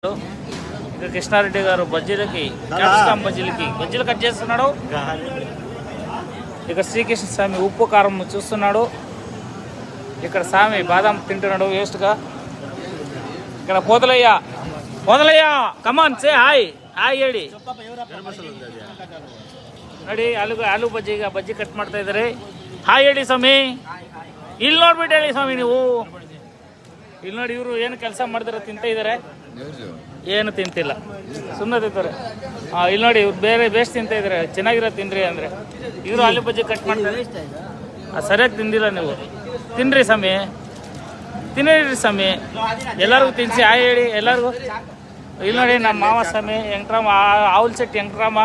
ఇక కృష్ణారెడ్డి గారు బజ్జీలకి క్యాప్సికమ్ బజ్జీలు కట్ చేస్తున్నాడు. ఇక శ్రీకృష్ణ స్వామి ఉప్పు కారం చూస్తున్నాడు. ఇక్కడ స్వామి బాదాం తింటున్నాడు వేస్ట్గా. ఇక్కడ పోతలయ్య కమాన్ సే హాయ్ ಹೇಳಿ ನೋಡಿ. ಆಲೂ ಬಜ್ಜಿ ಕಟ್ ಮಾಡ್ತಾ ಇದ್ದಾರೆ. ಹಾಯ್ ಹೇಳಿ ಸ್ವಾಮಿ. ಇಲ್ಲಿ ನೋಡ್ಬಿಟ್ಟು ಹೇಳಿ ಸ್ವಾಮಿ ನೀವು. ಇಲ್ಲಿ ನೋಡಿ ಇವರು ಏನು ಕೆಲಸ ಮಾಡಿದಾರೆ ತಿಂತ ಇದ್ದಾರೆ, ಏನು ತಿಂತಿಲ್ಲ ಸುಮ್ಮನೆ ತಿಂತಾರೆ. ಇಲ್ಲಿ ನೋಡಿ ಇವ್ರು ಬೇರೆ ಬೇಸ್ಟ್ ತಿಂತ ಇದ್ದಾರೆ. ಚೆನ್ನಾಗಿರೋ ತಿನ್ರಿ ಅಂದರೆ ಇವರು ಆಲೂ ಬಜ್ಜಿ ಕಟ್ ಮಾಡ್ತಾರೆ. ಸರಿಯಾಗಿ ತಿಂದಿಲ್ಲ ನೀವು. ತಿನ್ರಿ ಸ್ವಾಮಿ, ತಿನ್ನಿರಿ ಸ್ವಾಮಿ, ಎಲ್ಲರಿಗೂ ತಿನ್ನಿಸಿ ಹಾಯ್ ಹೇಳಿ ಎಲ್ಲರಿಗೂ. ಇಲ್ಲಿ ನೋಡಿ ನಮ್ಮ ಮಾವ ಸ್ವಾಮಿ ವೆಂಕಟರಾಮ, ಆವುಲ್ ಶೆಟ್ಟಿ ವೆಂಕಟರಾಮ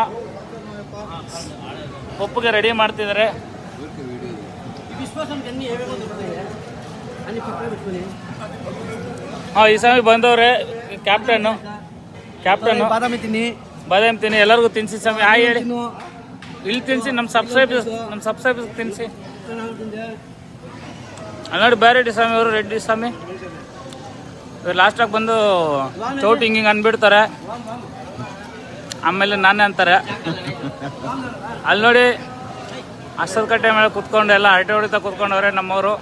ಪಪ್ಪುಗೆ ರೆಡಿ ಮಾಡ್ತಿದ್ದಾರೆ. ಈ ಸ್ವಾಮಿ ಬಂದವ್ರೆ. ಕ್ಯಾಪ್ಟನ್ ಬಾದಾಮಿ ತಿನ್ನಿ ಎಲ್ಲರಿಗೂ ತಿನ್ಸಿ ಸ್ವಾಮಿ ಹಾಯ್ ಹೇಳಿ. ಇಲ್ಲಿ ತಿನ್ಸಿ ನಮ್ಮ ಸಬ್ಸ್ಕ್ರೈಬರ್ಸ್ ತಿನ್ಸಿ. ಅಲ್ಲಿ ನೋಡಿ ಬ್ಯಾರೆಡ್ಡಿ ಸ್ವಾಮಿ ಅವರು, ರೆಡ್ಡಿ ಸ್ವಾಮಿ ಇವ್ರು ಲಾಸ್ಟಾಗಿ ಬಂದು ಚೌಟ್ ಹಿಂಗೆ ಅಂದ್ಬಿಡ್ತಾರೆ, ಆಮೇಲೆ ನಾನೇ ಅಂತಾರೆ. ಅಲ್ಲಿ ನೋಡಿ ಅಷ್ಟದ ಕಟ್ಟೆ ಮೇಲೆ ಕುತ್ಕೊಂಡು ಎಲ್ಲ ಹರಟೆ ಹೊಡಿತಾ ಕುತ್ಕೊಂಡವ್ರೆ ನಮ್ಮವರು.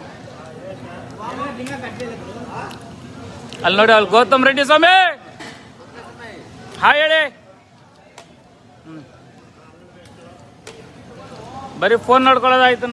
ಅಲ್ಲಿ ನೋಡಿ ಅಲ್ಲಿ ಗೌತಮ್ ರೆಡ್ಡಿ ಸ್ವಾಮಿ ಹಾಯ್ ಹೇಳಿ. ಬರೀ ಫೋನ್ ನೋಡ್ಕೊಳ್ಳೋದಾಯ್ತು.